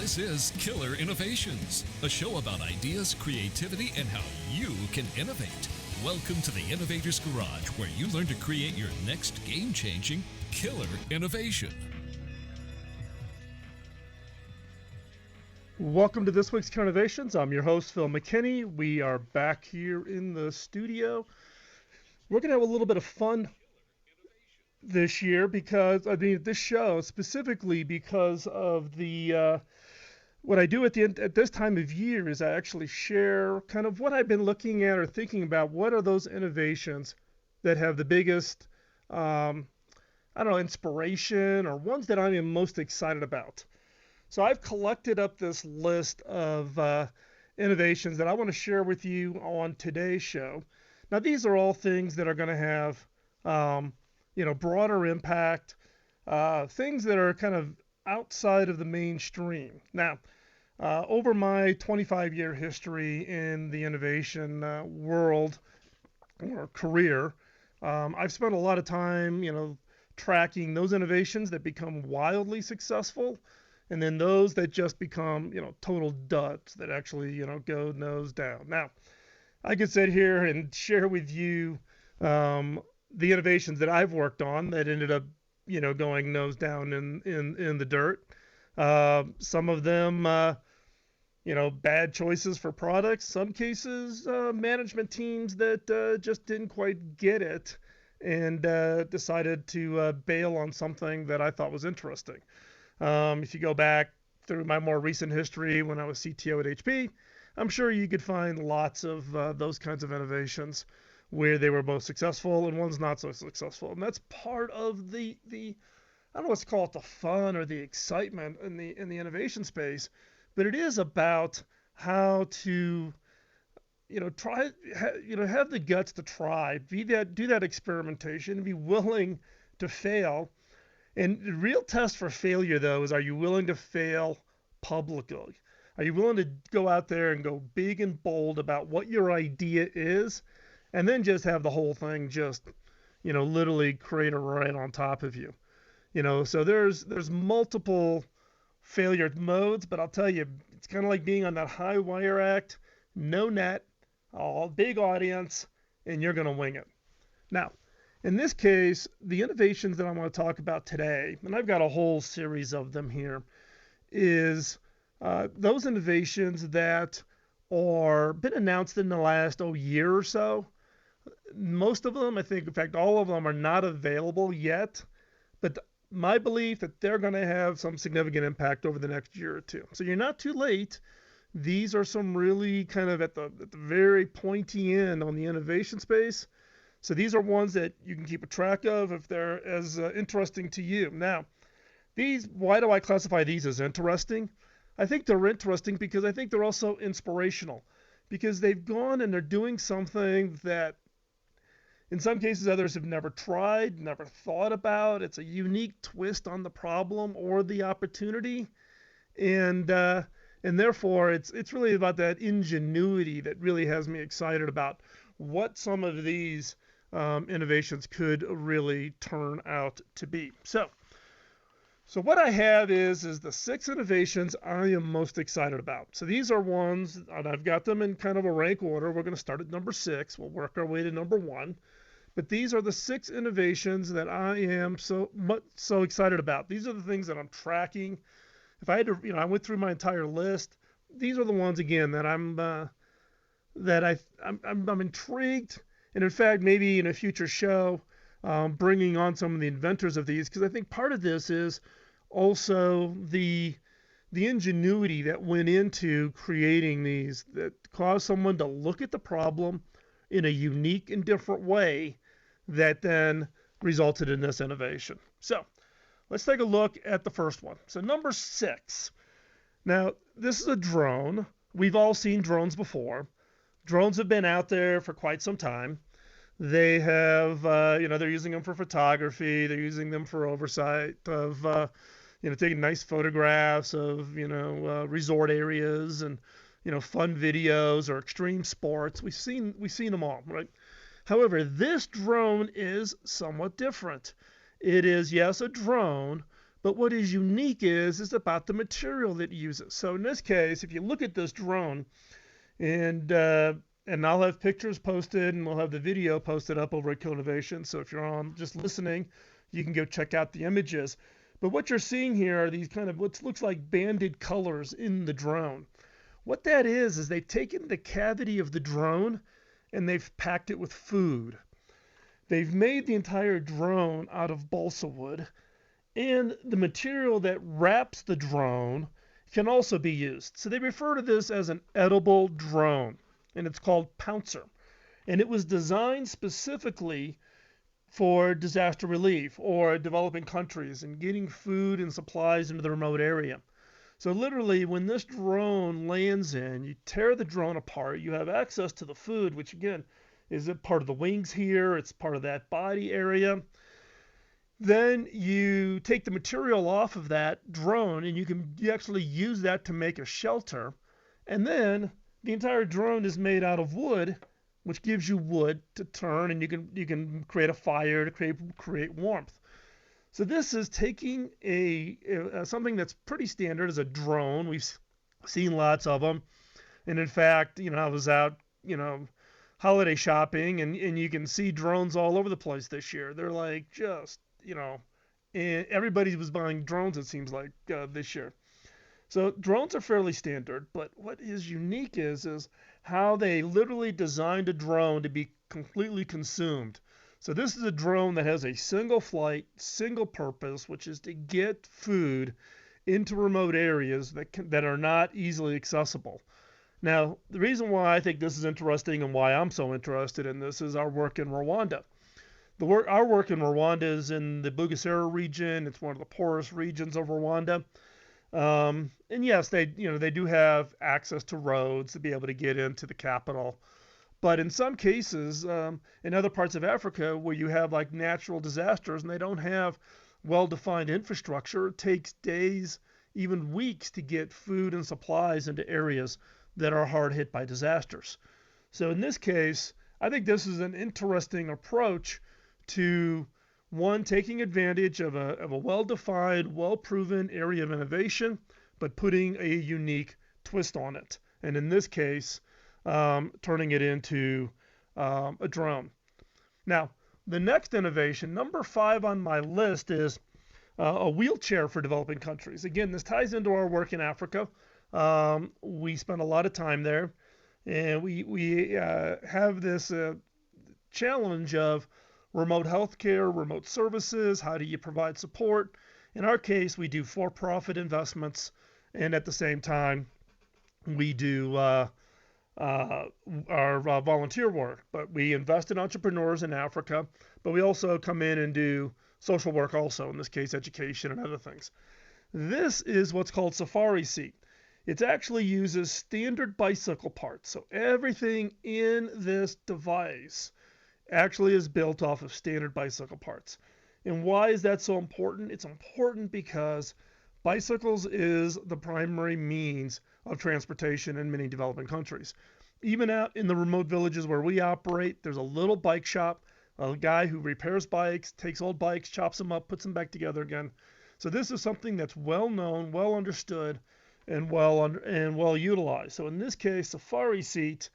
This is Killer Innovations, a show about ideas, creativity, and how you can innovate. Welcome to the Innovator's Garage, where you learn to create your next game-changing killer innovation. Welcome to this week's Killer Innovations. I'm your host, Phil McKinney. We are back here in the studio. We're going to have a little bit of fun this year this show specifically because of the what I do at this time of year is I actually share kind of what I've been looking at or thinking about. What are those innovations that have the biggest, inspiration, or ones that I am most excited about? So I've collected up this list of innovations that I want to share with you on today's show. Now, these are all things that are going to have, broader impact, things that are kind of outside of the mainstream. Now, over my 25-year history in the innovation world or career, I've spent a lot of time, tracking those innovations that become wildly successful, and then those that just become, total duds that actually, go nose down. Now, I could sit here and share with you the innovations that I've worked on that ended up, going nose down in the dirt. Some of them, bad choices for products. Some cases, management teams that just didn't quite get it and decided to bail on something that I thought was interesting. If you go back through my more recent history when I was CTO at HP, I'm sure you could find lots of those kinds of innovations where they were both successful and one's not so successful. And that's part of the I don't know what's called the fun or the excitement in the innovation space, but it is about how to have the guts to try, do that experimentation, be willing to fail. And the real test for failure, though, is, are you willing to fail publicly? Are you willing to go out there and go big and bold about what your idea is, and then just have the whole thing just, literally crater right on top of you? So there's multiple failure modes, but I'll tell you, it's kind of like being on that high wire act, no net, all big audience, and you're going to wing it. Now, in this case, the innovations that I want to talk about today, and I've got a whole series of them here, is those innovations that are been announced in the last year or so. Most of them, I think, in fact, all of them are not available yet, but my belief that they're going to have some significant impact over the next year or two. So you're not too late. These are some really kind of at the very pointy end on the innovation space. So these are ones that you can keep a track of if they're as interesting to you. Now, why do I classify these as interesting? I think they're interesting because I think they're also inspirational, because they've gone and they're doing something that in some cases others have never tried, never thought about. It's a unique twist on the problem or the opportunity. And therefore it's really about that ingenuity that really has me excited about what some of these innovations could really turn out to be. So what I have is the 6 innovations I am most excited about. So these are ones, and I've got them in kind of a rank order. We're going to start at number 6. We'll work our way to number 1. But these are the 6 innovations that I am so excited about. These are the things that I'm tracking. If I had to, I went through my entire list. These are the ones, again, that I'm intrigued. And in fact, maybe in a future show, bringing on some of the inventors of these, because I think part of this is also the ingenuity that went into creating these, that caused someone to look at the problem in a unique and different way that then resulted in this innovation. So let's take a look at the first one. So number 6. Now, this is a drone. We've all seen drones before. Drones have been out there for quite some time. They have, they're using them for photography. They're using them for oversight of, taking nice photographs of, resort areas and, fun videos or extreme sports. We've seen them all, right? However, this drone is somewhat different. It is, yes, a drone, But what is unique is about the material that it uses. So in this case, if you look at this drone, and I'll have pictures posted and we'll have the video posted up over at Coinnovation. So if you're on just listening, you can go check out the images. But what you're seeing here are these kind of what looks like banded colors in the drone. What that is they've taken the cavity of the drone and they've packed it with food. They've made the entire drone out of balsa wood, and the material that wraps the drone can also be used. So they refer to this as an edible drone, and it's called Pouncer. And it was designed specifically for disaster relief or developing countries and getting food and supplies into the remote area. So literally, when this drone lands in, you tear the drone apart, you have access to the food, which again is a part of the wings here, it's part of that body area. Then you take the material off of that drone and you actually use that to make a shelter. And then the entire drone is made out of wood, which gives you wood to turn, and you can create a fire to create warmth. So this is taking something that's pretty standard as a drone. We've seen lots of them. And in fact, I was out, holiday shopping, and you can see drones all over the place this year. They're like just, and everybody was buying drones, it seems like, this year. So drones are fairly standard, but what is unique is how they literally designed a drone to be completely consumed. So this is a drone that has a single flight, single purpose, which is to get food into remote areas that are not easily accessible. Now, the reason why I think this is interesting and why I'm so interested in this is our work in Rwanda. Our work in Rwanda is in the Bugesera region. It's one of the poorest regions of Rwanda. And yes, they do have access to roads to be able to get into the capital. But in some cases, in other parts of Africa where you have like natural disasters and they don't have well-defined infrastructure, it takes days, even weeks to get food and supplies into areas that are hard hit by disasters. So in this case, I think this is an interesting approach to one, taking advantage of a well-defined, well-proven area of innovation, but putting a unique twist on it. And in this case, turning it into a drone. Now, the next innovation, number 5 on my list, is a wheelchair for developing countries. Again, this ties into our work in Africa. We spend a lot of time there, and we have this challenge of remote healthcare, remote services. How do you provide support? In our case, we do for-profit investments, and at the same time, we do our volunteer work. But we invest in entrepreneurs in Africa, but we also come in and do social work also, in this case, education and other things. This is what's called Safari Seat. It actually uses standard bicycle parts. So everything in this device actually is built off of standard bicycle parts. And why is that so important? It's important because bicycles is the primary means of transportation in many developing countries. Even out in the remote villages where we operate, there's a little bike shop, a guy who repairs bikes, takes old bikes, chops them up, puts them back together again. So this is something that's well known, well understood, and well utilized. So in this case, Safari Seat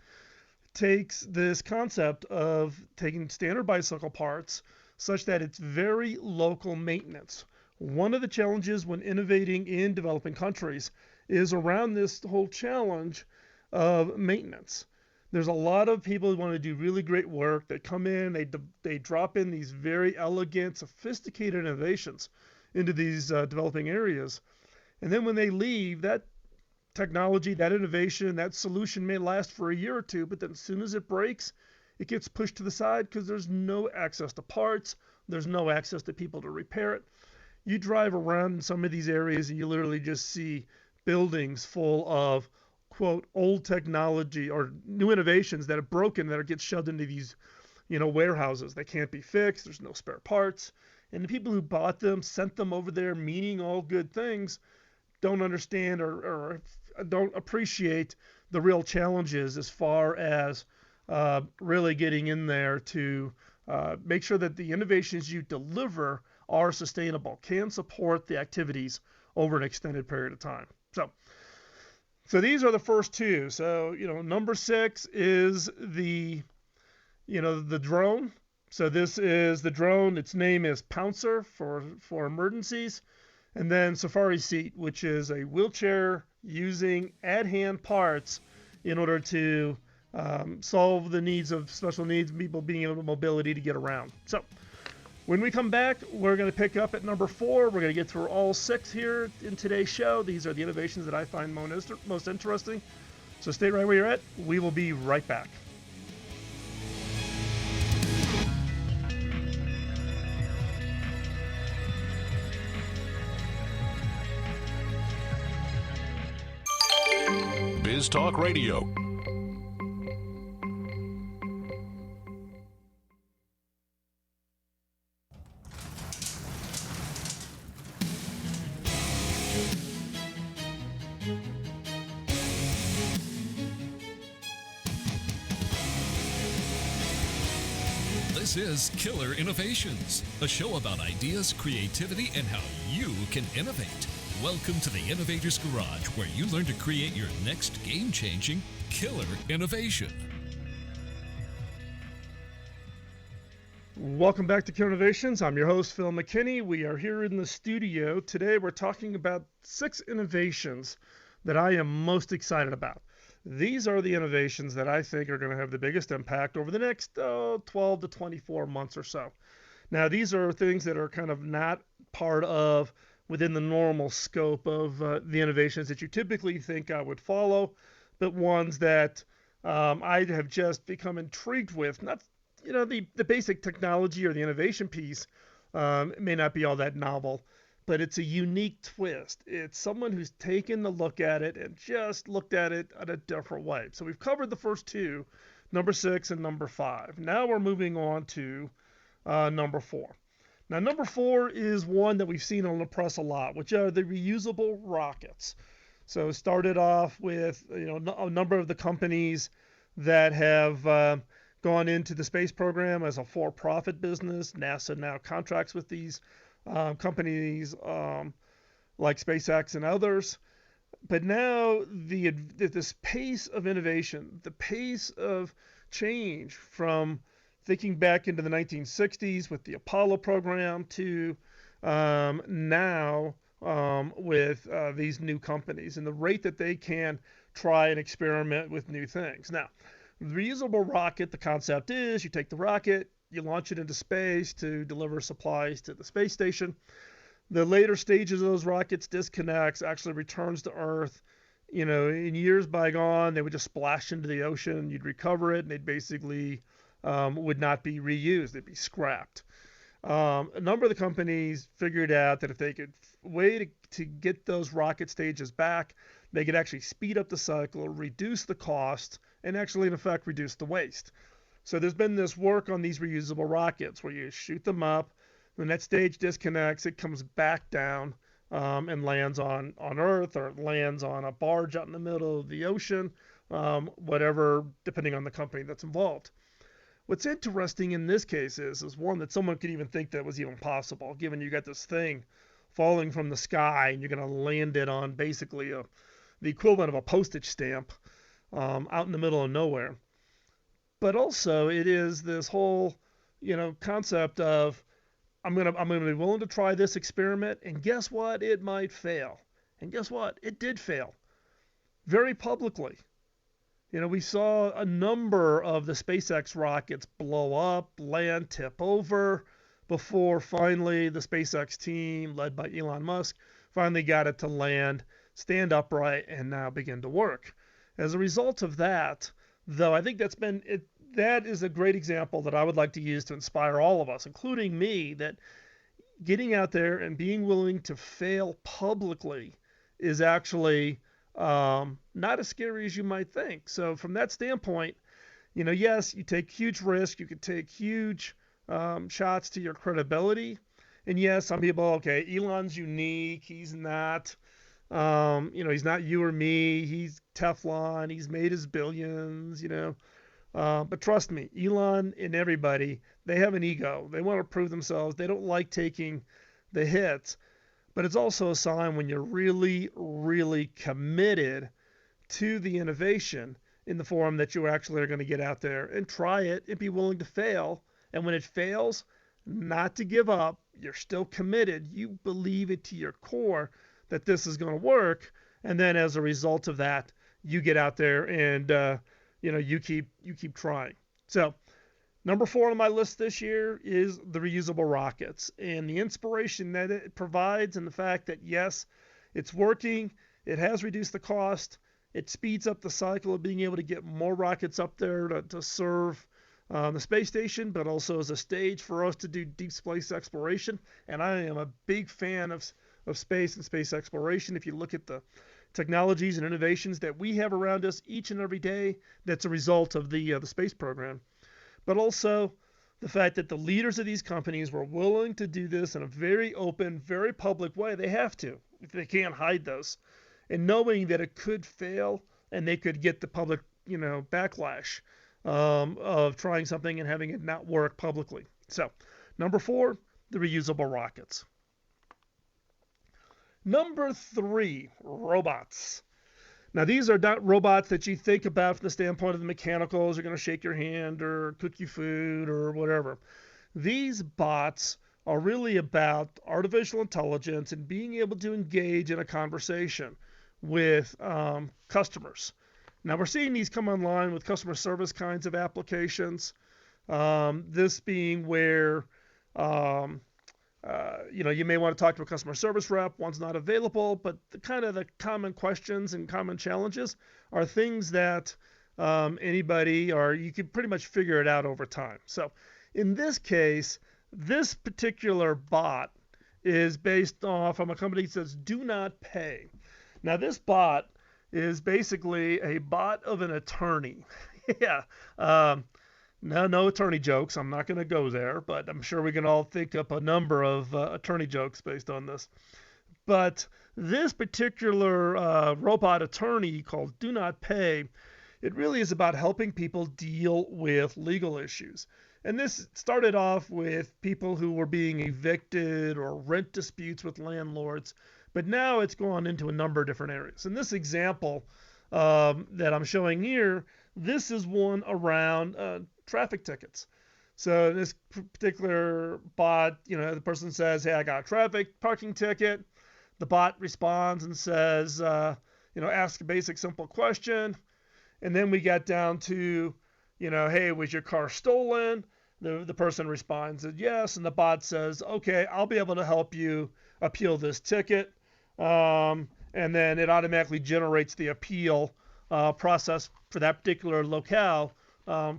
takes this concept of taking standard bicycle parts such that it's very local maintenance. One of the challenges when innovating in developing countries is around this whole challenge of maintenance. There's a lot of people who want to do really great work that come in, they drop in these very elegant, sophisticated innovations into these developing areas. And then when they leave, that technology, that innovation, that solution may last for a year or two, but then as soon as it breaks, it gets pushed to the side because there's no access to parts, there's no access to people to repair it. You drive around in some of these areas and you literally just see buildings full of, quote, old technology or new innovations that are broken that get shoved into these, warehouses. They can't be fixed, there's no spare parts. And the people who bought them, sent them over there meaning all good things, don't understand or don't appreciate the real challenges as far as really getting in there to make sure that the innovations you deliver are sustainable, can support the activities over an extended period of time. So these are the first two. So, number 6 is the drone. So this is the drone. Its name is Pouncer for emergencies. And then Safari Seat, which is a wheelchair using at-hand parts in order to solve the needs of special needs people being able to mobility to get around. So when we come back, we're going to pick up at number 4. We're going to get through all 6 here in today's show. These are the innovations that I find most interesting. So stay right where you're at. We will be right back. Biz Talk Radio. This is Killer Innovations, a show about ideas, creativity, and how you can innovate. Welcome to the Innovator's Garage, where you learn to create your next game-changing killer innovation. Welcome back to Killer Innovations. I'm your host, Phil McKinney. We are here in the studio. Today we're talking about 6 innovations that I am most excited about. These are the innovations that I think are going to have the biggest impact over the next 12 to 24 months or so. Now, these are things that are kind of not part of within the normal scope of the innovations that you typically think I would follow, but ones that I have just become intrigued with. Not, the basic technology or the innovation piece may not be all that novel, but it's a unique twist. It's someone who's taken a look at it and just looked at it in a different way. So we've covered the first 2, number 6 and number 5. Now we're moving on to number 4. Now, number 4 is one that we've seen on the press a lot, which are the reusable rockets. So it started off with a number of the companies that have gone into the space program as a for-profit business. NASA now contracts with these companies like SpaceX and others. But now this pace of innovation, the pace of change from thinking back into the 1960s with the Apollo program to now with these new companies and the rate that they can try and experiment with new things. Now, the reusable rocket, the concept is you take the rocket, you launch it into space to deliver supplies to the space station. The later stages of those rockets disconnects, actually returns to Earth. In years bygone, they would just splash into the ocean. You'd recover it, and they'd basically would not be reused. They'd be scrapped. A number of the companies figured out that if they could way to get those rocket stages back, they could actually speed up the cycle, reduce the cost, and actually, in effect, reduce the waste. So there's been this work on these reusable rockets where you shoot them up, when that stage disconnects, it comes back down and lands on Earth, or it lands on a barge out in the middle of the ocean, whatever, depending on the company that's involved. What's interesting in this case is one that someone could even think that was even possible, given you got this thing falling from the sky and you're going to land it on basically the equivalent of a postage stamp out in the middle of nowhere. But also it is this whole, concept of I'm gonna be willing to try this experiment, and guess what? It might fail. And guess what? It did fail. Very publicly. We saw a number of the SpaceX rockets blow up, land, tip over, before finally the SpaceX team, led by Elon Musk, finally got it to land, stand upright, and now begin to work. As a result of that, though, I think that is a great example that I would like to use to inspire all of us, including me, that getting out there and being willing to fail publicly is actually not as scary as you might think. So from that standpoint, yes, you take huge risk. You could take huge shots to your credibility. And yes, some people, okay, Elon's unique. He's not, he's not you or me. He's Teflon. He's made his billions, But trust me, Elon and everybody, they have an ego. They want to prove themselves. They don't like taking the hits. But it's also a sign when you're really, really committed to the innovation in the form that you actually are going to get out there and try it and be willing to fail. And when it fails, not to give up. You're still committed. You believe it to your core that this is going to work. And then as a result of that, you get out there and you keep trying. So number 4 on my list this year is the reusable rockets and the inspiration that it provides, and the fact that yes, it's working. It has reduced the cost. It speeds up the cycle of being able to get more rockets up there to serve the space station, but also as a stage for us to do deep space exploration. And I am a big fan of space and space exploration. If you look at the technologies and innovations that we have around us each and every day, that's a result of the space program. But also the fact that the leaders of these companies were willing to do this in a very open, very public way. They have to. They can't hide those. And knowing that it could fail and they could get the public, backlash of trying something and having it not work publicly. So, number 4, the reusable rockets. Number 3, robots. Now, these are not robots that you think about from the standpoint of the mechanicals are going to shake your hand or cook you food or whatever. These bots are really about artificial intelligence and being able to engage in a conversation with customers. Now, we're seeing these come online with customer service kinds of applications. This being where you may want to talk to a customer service rep. One's not available, but the common questions and common challenges are things that anybody, or you can pretty much figure it out over time. So in this case, this particular bot is based off of a company that says do not pay. Now, this bot is basically a bot of an attorney. Yeah. No attorney jokes. I'm not going to go there, but I'm sure we can all think up a number of attorney jokes based on this. But this particular robot attorney called Do Not Pay, it really is about helping people deal with legal issues. And this started off with people who were being evicted or rent disputes with landlords, but now it's gone into a number of different areas. In this example that I'm showing here, this is one around traffic tickets. So this particular bot, the person says, hey, I got a traffic parking ticket. The bot responds and says, ask a basic simple question. And then we get down to, hey, was your car stolen? The person responds that yes. And the bot says, okay, I'll be able to help you appeal this ticket. And then it automatically generates the appeal process for that particular locale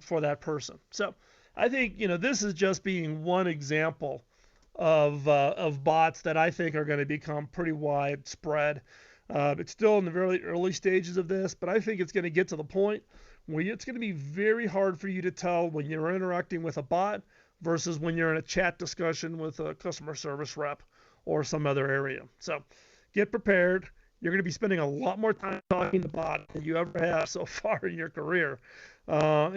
for that person. So I think, this is just being one example of bots that I think are going to become pretty widespread. It's still in the very early stages of this, but I think it's going to get to the point where it's going to be very hard for you to tell when you're interacting with a bot versus when you're in a chat discussion with a customer service rep or some other area. So get prepared. You're going to be spending a lot more time talking to bot than you ever have so far in your career.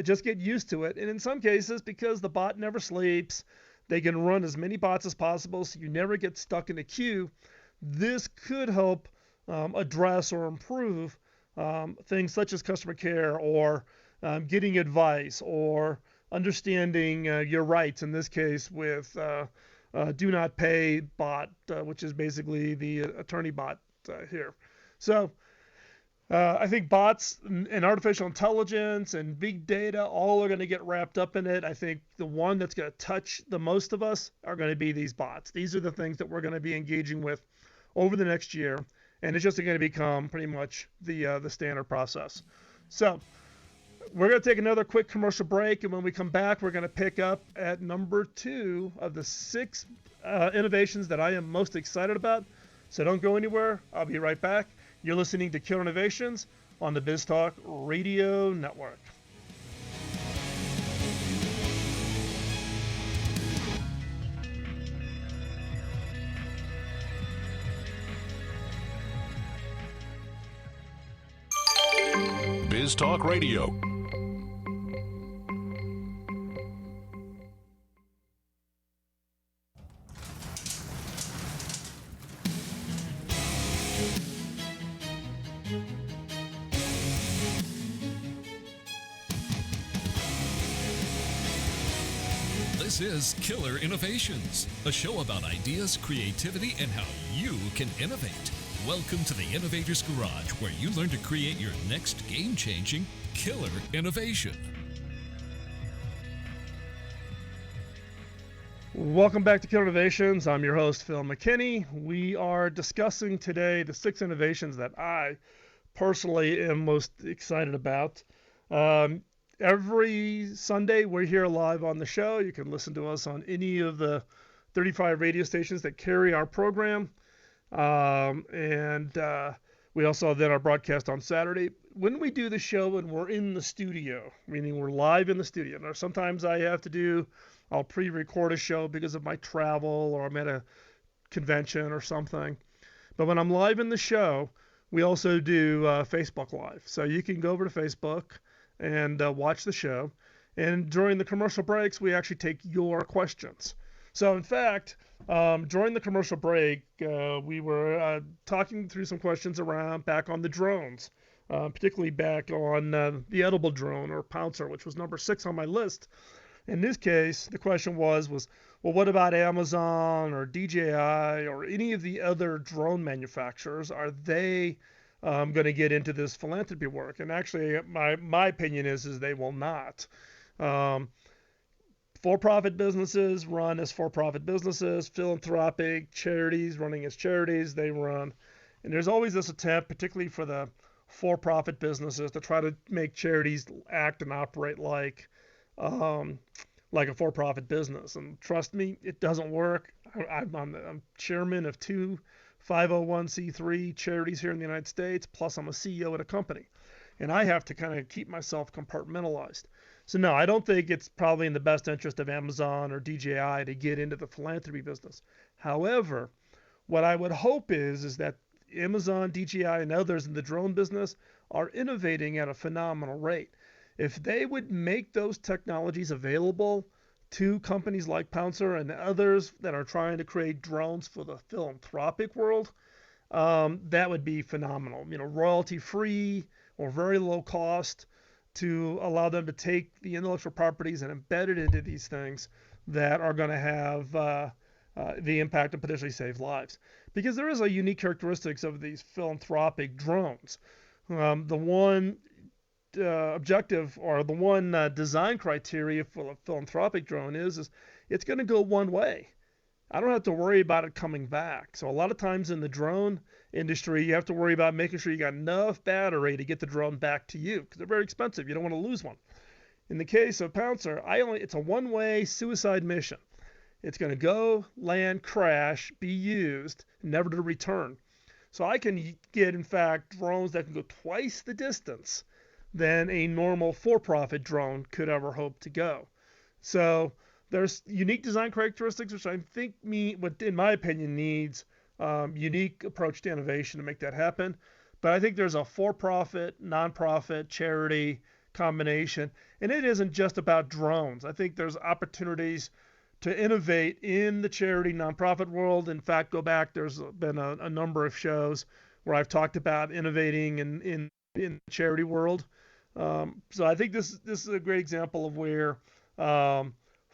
Just get used to it. And in some cases, because the bot never sleeps, they can run as many bots as possible so you never get stuck in a queue. This could help address or improve things such as customer care or getting advice or understanding your rights, in this case with Do Not Pay bot, which is basically the attorney bot here. So I think bots and artificial intelligence and big data all are going to get wrapped up in it. I think the one that's going to touch the most of us are going to be these bots. These are the things that we're going to be engaging with over the next year, and it's just going to become pretty much the standard process. So we're going to take another quick commercial break, and when we come back, we're going to pick up at number 2 of the 6 innovations that I am most excited about. So don't go anywhere. I'll be right back. You're listening to Killer Innovations on the BizTalk Radio Network. BizTalk Radio. This is Killer Innovations, a show about ideas, creativity, and how you can innovate. Welcome to the Innovator's Garage, where you learn to create your next game-changing killer innovation. Welcome back to Killer Innovations. I'm your host, Phil McKinney. We are discussing today the 6 innovations that I personally am most excited about. Every Sunday, we're here live on the show. You can listen to us on any of the 35 radio stations that carry our program. We also then our broadcast on Saturday. When we do the show and we're in the studio, meaning we're live in the studio. Now, sometimes I'll pre-record a show because of my travel or I'm at a convention or something. But when I'm live in the show, we also do Facebook Live. So you can go over to Facebook and watch the show. And during the commercial breaks, we actually take your questions. So in fact, during the commercial break, we were talking through some questions back on the drones, particularly back on the edible drone or Pouncer, which was number 6 on my list. In this case, the question was, well, what about Amazon or DJI or any of the other drone manufacturers? Are they going to get into this philanthropy work? And actually, my opinion is they will not. For-profit businesses run as for-profit businesses, philanthropic charities running as charities, they run. And there's always this attempt, particularly for the for-profit businesses, to try to make charities act and operate like a for-profit business. And trust me, it doesn't work. I'm chairman of 2 501c3 charities here in the United States, plus I'm a CEO at a company. And I have to kind of keep myself compartmentalized. So no, I don't think it's probably in the best interest of Amazon or DJI to get into the philanthropy business. However, what I would hope is that Amazon, DJI, and others in the drone business are innovating at a phenomenal rate. If they would make those technologies available to companies like Pouncer and others that are trying to create drones for the philanthropic world, that would be phenomenal. Royalty-free or very low cost, to allow them to take the intellectual properties and embed it into these things that are going to have the impact and potentially save lives. Because there is a unique characteristics of these philanthropic drones. The one objective or the one design criteria for a philanthropic drone is it's going to go one way. I don't have to worry about it coming back. So a lot of times in the drone industry, you have to worry about making sure you got enough battery to get the drone back to you because they're very expensive. You don't want to lose one. In the case of Pouncer, it's a one-way suicide mission. It's going to go, land, crash, be used, never to return. So I can get, in fact, drones that can go twice the distance than a normal for-profit drone could ever hope to go. So there's unique design characteristics, which I think in my opinion, needs unique approach to innovation to make that happen. But I think there's a for-profit, non-profit, charity combination. And it isn't just about drones. I think there's opportunities to innovate in the charity nonprofit world. In fact, there's been a number of shows where I've talked about innovating in the charity world. So I think this is a great example of where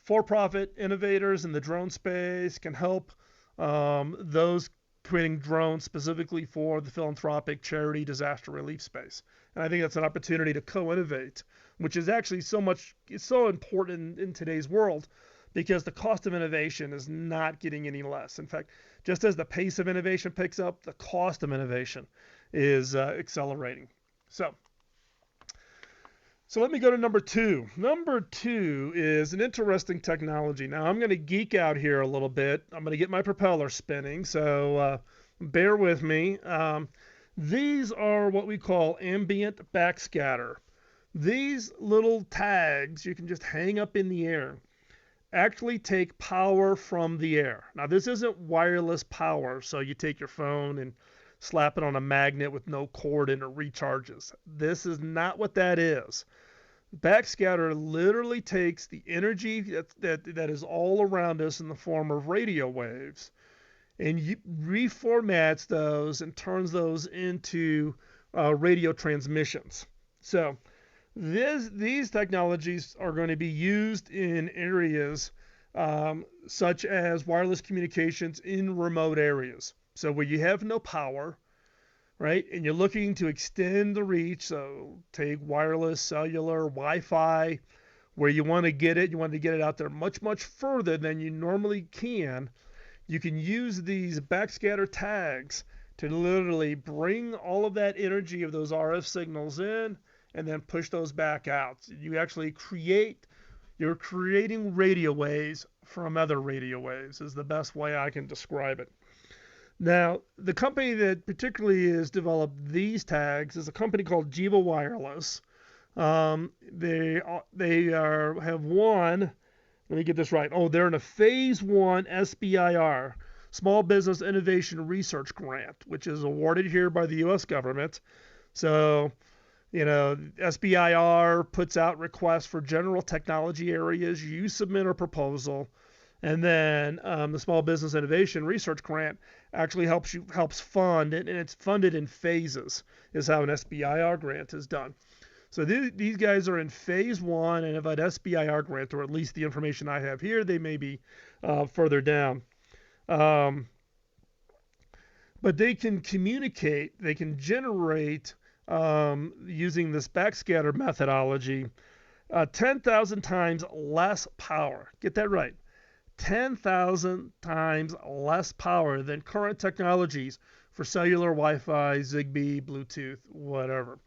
for-profit innovators in the drone space can help those creating drones specifically for the philanthropic charity disaster relief space. And I think that's an opportunity to co-innovate, which is actually it's so important in today's world because the cost of innovation is not getting any less. In fact, just as the pace of innovation picks up, the cost of innovation is accelerating. So let me go to number 2. Number 2 is an interesting technology. Now I'm going to geek out here a little bit. I'm going to get my propeller spinning, so bear with me. These are what we call ambient backscatter. These little tags you can just hang up in the air actually take power from the air. Now this isn't wireless power, so you take your phone and slap it on a magnet with no cord and it recharges. This is not what that is. Backscatter literally takes the energy that is all around us in the form of radio waves and reformats those and turns those into radio transmissions. So these technologies are going to be used in areas such as wireless communications in remote areas. So where you have no power, right, and you're looking to extend the reach, so take wireless, cellular, Wi-Fi, where you want to get it, you want to get it out there much, much further than you normally can. You can use these backscatter tags to literally bring all of that energy of those RF signals in and then push those back out. You actually you're creating radio waves from other radio waves is the best way I can describe it. Now, the company that particularly has developed these tags is a company called Jiva Wireless. Have won. Let me get this right. Oh, they're in a Phase 1 SBIR, Small Business Innovation Research Grant, which is awarded here by the U.S. government. So, SBIR puts out requests for general technology areas. You submit a proposal, and then the Small Business Innovation Research Grant actually helps fund, and it's funded in phases, is how an SBIR grant is done. So these guys are in Phase 1 and have an SBIR grant, or at least the information I have here. They may be further down. But they can communicate, they can generate, using this backscatter methodology, 10,000 times less power. Get that right. 10,000 times less power than current technologies for cellular, Wi-Fi, Zigbee, Bluetooth, whatever.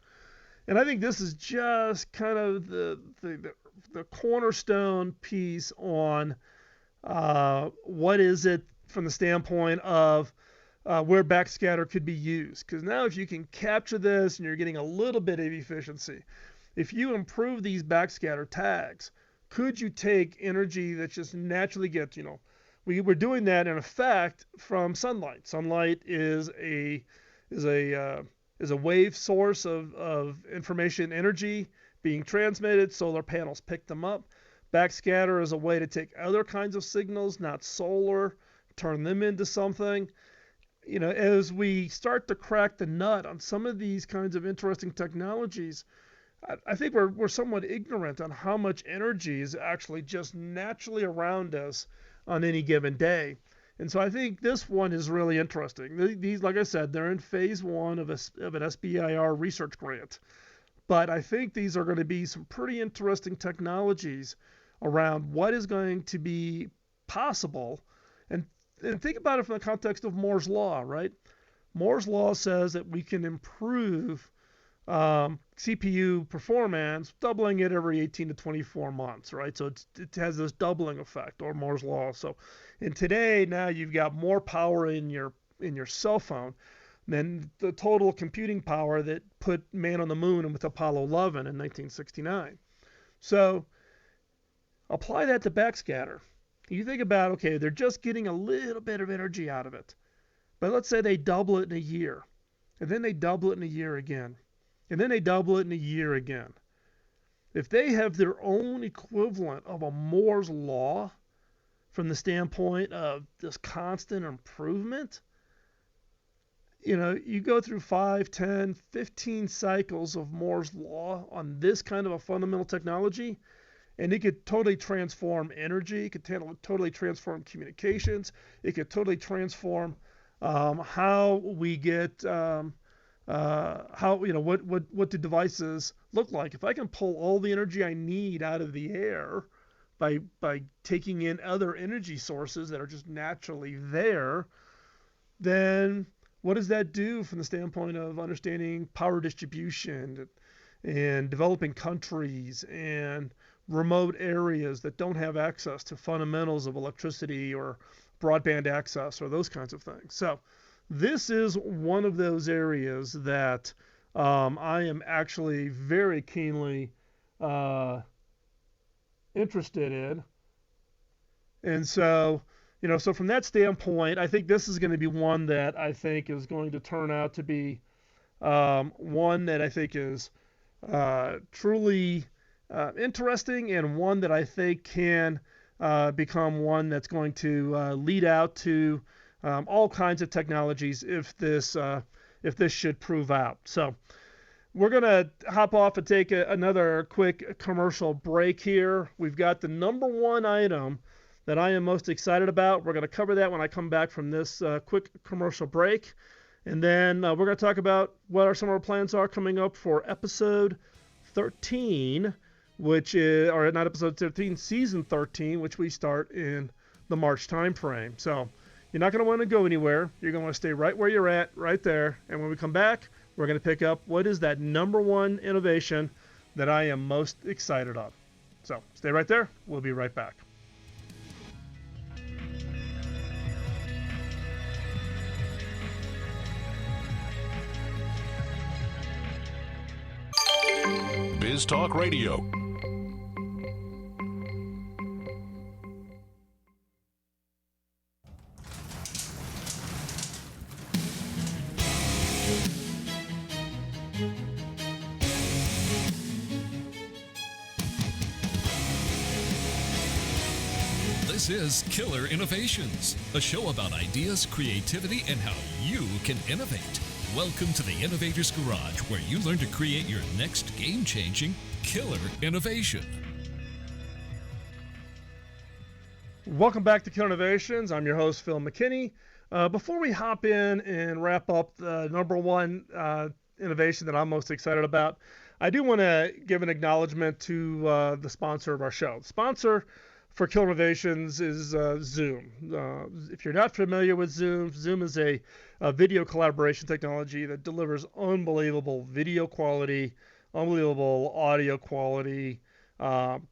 And I think this is just kind of the cornerstone piece on what is it from the standpoint of where backscatter could be used. Because now if you can capture this and you're getting a little bit of efficiency, if you improve these backscatter tags, could you take energy that just naturally gets, we're doing that in effect from sunlight. Sunlight is a wave source of information energy being transmitted. Solar panels pick them up. Backscatter is a way to take other kinds of signals, not solar, turn them into something. As we start to crack the nut on some of these kinds of interesting technologies, I think we're somewhat ignorant on how much energy is actually just naturally around us on any given day. And so I think this one is really interesting. These, like I said, they're in Phase 1 of an SBIR research grant. But I think these are going to be some pretty interesting technologies around what is going to be possible. And think about it from the context of Moore's Law, right? Moore's Law says that we can improve CPU performance, doubling it every 18 to 24 months, right? So it has this doubling effect, or Moore's Law. So, and today now you've got more power in your cell phone than the total computing power that put man on the moon with Apollo 11 in 1969. So apply that to backscatter. You think about, okay, they're just getting a little bit of energy out of it, but let's say they double it in a year, and then they double it in a year again. And then they double it in a year again. If they have their own equivalent of a Moore's Law from the standpoint of this constant improvement, you go through 5, 10, 15 cycles of Moore's Law on this kind of a fundamental technology, and it could totally transform energy, it could totally transform communications, it could totally transform how we get what do devices look like. If I can pull all the energy I need out of the air by taking in other energy sources that are just naturally there, then what does that do from the standpoint of understanding power distribution and developing countries and remote areas that don't have access to fundamentals of electricity or broadband access or those kinds of things? So this is one of those areas that I am actually very keenly interested in. And so, so from that standpoint, I think this is going to be one that I think is going to turn out to be one that I think is truly interesting, and one that I think can become one that's going to lead out to all kinds of technologies if this if this should prove out. So we're going to hop off and take another quick commercial break here. We've got the number one item that I am most excited about. We're going to cover that when I come back from this quick commercial break. And then we're going to talk about what some of our plans are coming up for episode 13, which is, or not episode 13, season 13, which we start in the March timeframe. So you're not going to want to go anywhere. You're going to want to stay right where you're at, right there. And when we come back, we're going to pick up what is that number one innovation that I am most excited of. So stay right there. We'll be right back. Biz Talk Radio. This is Killer Innovations, a show about ideas, creativity, and how you can innovate. Welcome to the Innovator's Garage, where you learn to create your next game-changing killer innovation. Welcome back to Killer Innovations. I'm your host, Phil McKinney. Before we hop in and wrap up the number one innovation that I'm most excited about, I do want to give an acknowledgement to the sponsor of our show. The sponsor for Killer Innovations is Zoom. If you're not familiar with Zoom, Zoom is a video collaboration technology that delivers unbelievable video quality, unbelievable audio quality,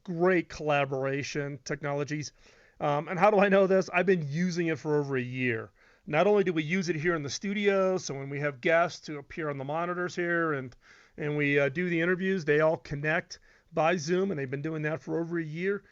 great collaboration technologies. And how do I know this? I've been using it for over a year. Not only do we use it here in the studio, so when we have guests who appear on the monitors here and we do the interviews, they all connect by Zoom, and they've been doing that for over a year.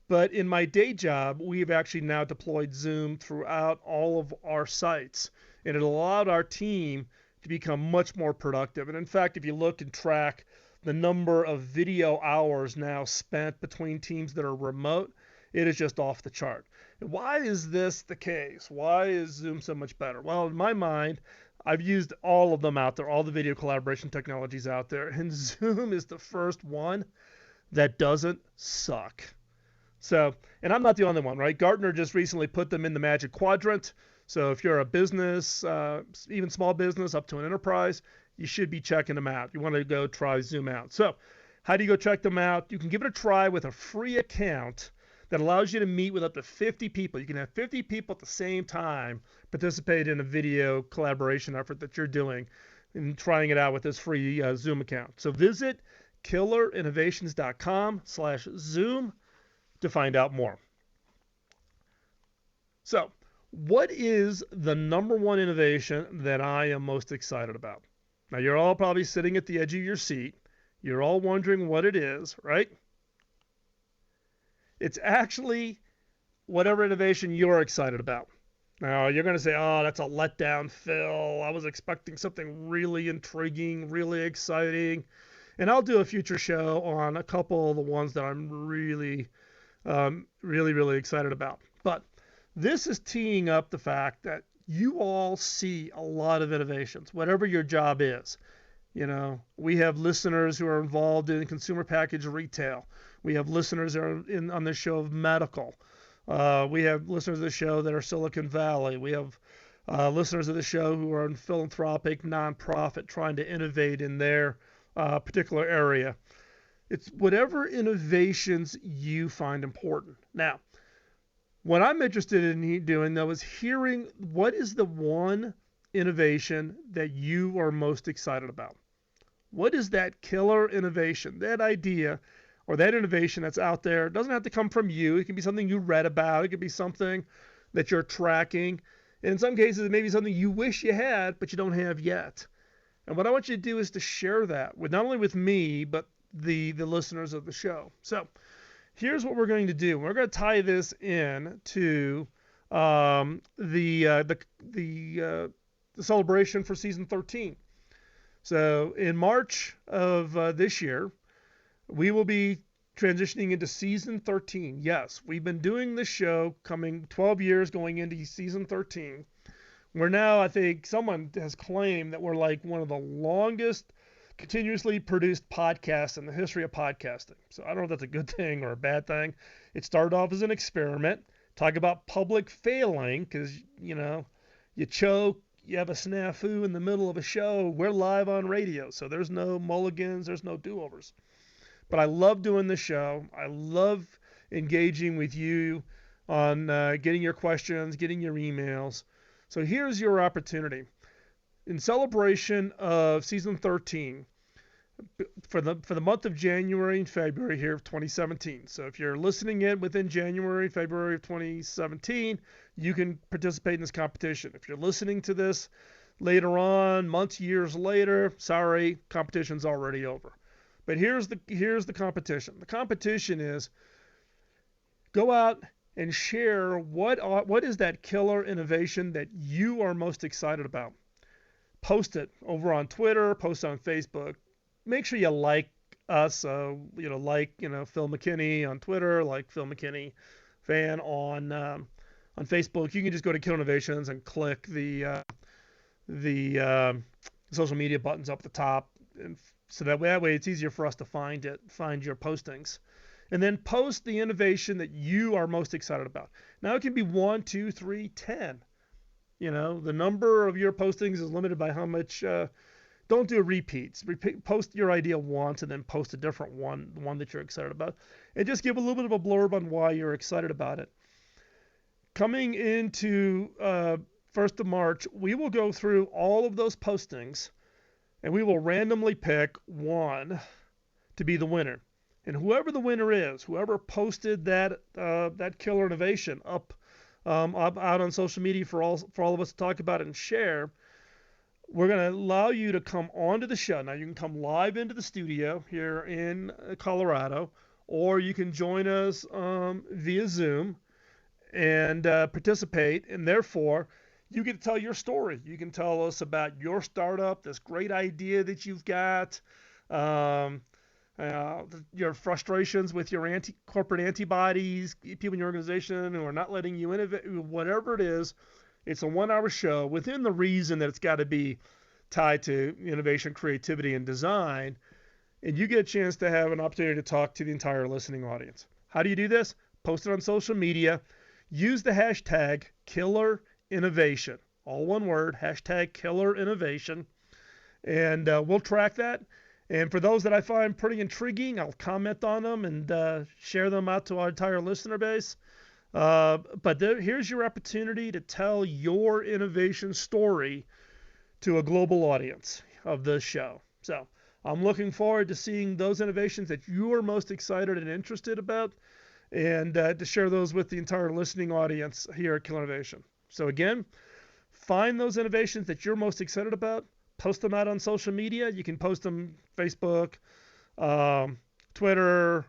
But in my day job, we've actually now deployed Zoom throughout all of our sites. And it allowed our team to become much more productive. And in fact, if you look and track the number of video hours now spent between teams that are remote, it is just off the chart. And why is this the case? Why is Zoom so much better? Well, in my mind, I've used all of them out there, all the video collaboration technologies out there. And Zoom is the first one that doesn't suck. So, and I'm not the only one, right? Gartner just recently put them in the Magic Quadrant. So if you're a business, even small business up to an enterprise, you should be checking them out. You want to go try Zoom out. So how do you go check them out? You can give it a try with a free account that allows you to meet with up to 50 people. You can have 50 people at the same time participate in a video collaboration effort that you're doing and trying it out with this free Zoom account. So visit killerinnovations.com/Zoom to find out more. So, what is the number one innovation that I am most excited about? Now, you're all probably sitting at the edge of your seat. You're all wondering what it is, right? It's actually whatever innovation you're excited about. Now, you're going to say, oh, that's a letdown, Phil. I was expecting something really intriguing, really exciting. And I'll do a future show on a couple of the ones that I'm really excited about. But this is teeing up the fact that you all see a lot of innovations, whatever your job is. You know, we have listeners who are involved in consumer packaged retail. We have listeners that are on the show of medical. We have listeners of the show that are Silicon Valley. We have listeners of the show who are in philanthropic, nonprofit, trying to innovate in their particular area. It's whatever innovations you find important. Now, what I'm interested in doing, though, is hearing what is the one innovation that you are most excited about. What is that killer innovation, that idea, or that innovation that's out there? It doesn't have to come from you. It can be something you read about. It could be something that you're tracking. And in some cases, it may be something you wish you had, but you don't have yet. And what I want you to do is to share that with not only with me, but the listeners of the show. So here's what we're going to do. We're going to tie this in to the celebration for season 13. So in March of this year, we will be transitioning into season 13. Yes, we've been doing this show coming 12 years going into season 13. We're now, I think, someone has claimed that we're like one of the longest continuously produced podcasts in the history of podcasting. So I don't know if that's a good thing or a bad thing. It started off as an experiment. Talk about public failing because, you choke, you have a snafu in the middle of a show. We're live on radio, so there's no mulligans, there's no do-overs. But I love doing the show. I love engaging with you on getting your questions, getting your emails. So here's your opportunity. In celebration of season 13, for the month of January and February here of 2017. So if you're listening in within January, February of 2017, you can participate in this competition. If you're listening to this later on, months, years later, sorry, competition's already over. But here's the competition. The competition is go out and share what is that killer innovation that you are most excited about. Post it over on Twitter, post it on Facebook. Make sure you like us, Phil McKinney on Twitter, like Phil McKinney fan on Facebook. You can just go to Killer Innovations and click the social media buttons up at the top, and so that way it's easier for us to find your postings. And then post the innovation that you are most excited about. Now it can be 1, 2, 3, 10. The number of your postings is limited by how much. Don't do repeats. Post your idea once and then post a different one, the one that you're excited about. And just give a little bit of a blurb on why you're excited about it. Coming into 1st of March, we will go through all of those postings and we will randomly pick one to be the winner. And whoever the winner is, whoever posted that killer innovation up out on social media for all of us to talk about and share, we're going to allow you to come onto the show. Now, you can come live into the studio here in Colorado, or you can join us via Zoom and participate. And therefore, you get to tell your story. You can tell us about your startup, this great idea that you've got, your frustrations with your corporate antibodies, people in your organization who are not letting you innovate, whatever it is. It's a 1-hour show within the reason that it's got to be tied to innovation, creativity, and design. And you get a chance to have an opportunity to talk to the entire listening audience. How do you do this? Post it on social media. Use the hashtag Killer Innovation. All one word, hashtag Killer Innovation. And we'll track that. And for those that I find pretty intriguing, I'll comment on them and share them out to our entire listener base. But here's your opportunity to tell your innovation story to a global audience of this show. So I'm looking forward to seeing those innovations that you are most excited and interested about, and to share those with the entire listening audience here at Killer Innovation. So again, find those innovations that you're most excited about, post them out on social media. You can post them Facebook, Twitter,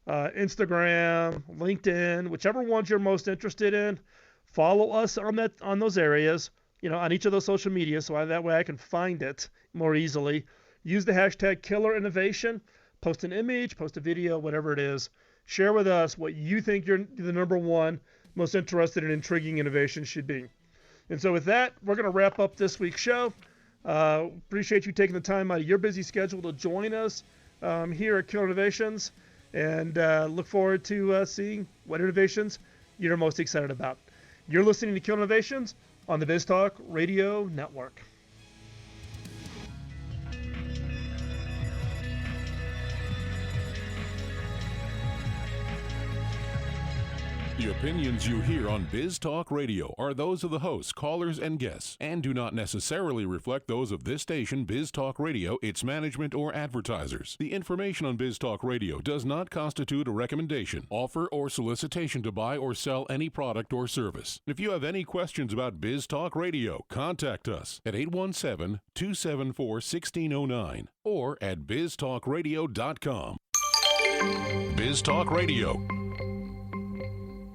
Instagram, LinkedIn, whichever ones you're most interested in. Follow us on those areas, on each of those social media, so that way I can find it more easily. Use the hashtag Killer Innovation. Post an image, post a video, whatever it is. Share with us what you think you're the number one most interested in intriguing innovation should be. And so with that, we're going to wrap up this week's show. Appreciate you taking the time out of your busy schedule to join us here at Killer Innovations. And look forward to seeing what innovations you're most excited about. You're listening to Killer Innovations on the BizTalk Radio Network. The opinions you hear on Biz Talk Radio are those of the hosts, callers, and guests, and do not necessarily reflect those of this station, Biz Talk Radio, its management, or advertisers. The information on Biz Talk Radio does not constitute a recommendation, offer, or solicitation to buy or sell any product or service. If you have any questions about Biz Talk Radio, contact us at 817-274-1609 or at biztalkradio.com. Biz Talk Radio.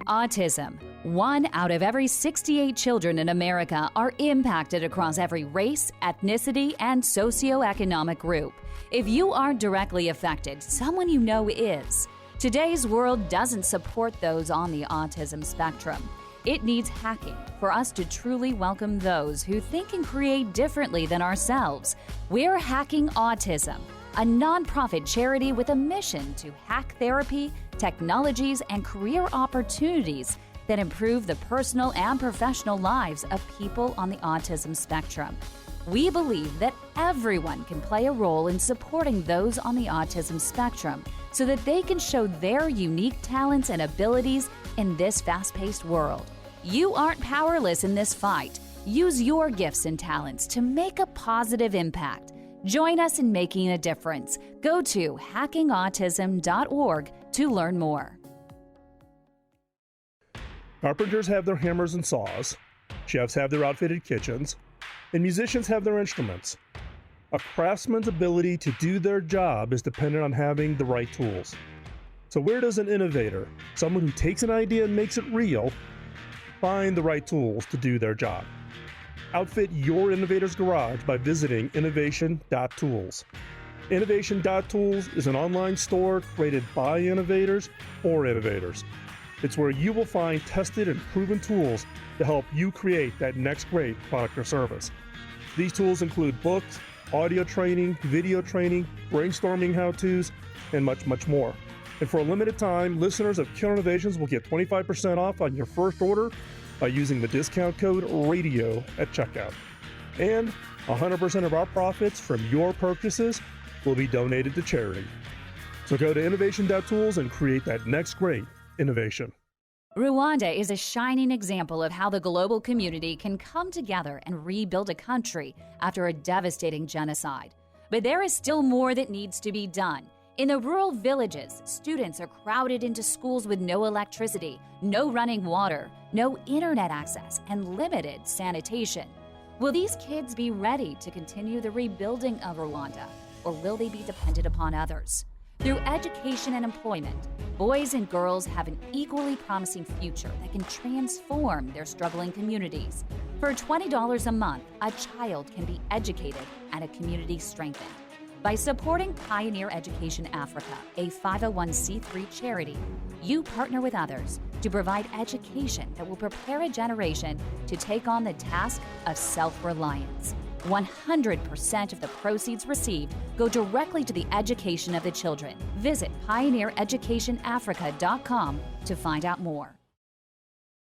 Autism. 1 out of every 68 children in America are impacted across every race, ethnicity, and socioeconomic group. If you aren't directly affected, someone you know is. Today's world doesn't support those on the autism spectrum. It needs hacking for us to truly welcome those who think and create differently than ourselves. We're Hacking Autism, a nonprofit charity with a mission to hack therapy, technologies, and career opportunities that improve the personal and professional lives of people on the autism spectrum. We believe that everyone can play a role in supporting those on the autism spectrum so that they can show their unique talents and abilities in this fast-paced world. You aren't powerless in this fight. Use your gifts and talents to make a positive impact. Join us in making a difference. Go to hackingautism.org to learn more. Carpenters have their hammers and saws, chefs have their outfitted kitchens, and musicians have their instruments. A craftsman's ability to do their job is dependent on having the right tools. So where does an innovator, someone who takes an idea and makes it real, find the right tools to do their job? Outfit your innovator's garage by visiting innovation.tools. Innovation.tools is an online store created by innovators for innovators. It's where you will find tested and proven tools to help you create that next great product or service. These tools include books, audio training, video training, brainstorming how-tos, and much, much more. And for a limited time, listeners of Killer Innovations will get 25% off on your first order by using the discount code RADIO at checkout. And 100% of our profits from your purchases will be donated to charity. So go to innovation.tools and create that next great innovation. Rwanda is a shining example of how the global community can come together and rebuild a country after a devastating genocide. But there is still more that needs to be done. In the rural villages, students are crowded into schools with no electricity, no running water, no internet access, and limited sanitation. Will these kids be ready to continue the rebuilding of Rwanda, or will they be dependent upon others? Through education and employment, boys and girls have an equally promising future that can transform their struggling communities. For $20 a month, a child can be educated and a community strengthened. By supporting Pioneer Education Africa, a 501c3 charity, you partner with others to provide education that will prepare a generation to take on the task of self-reliance. 100% of the proceeds received go directly to the education of the children. Visit pioneereducationafrica.com to find out more.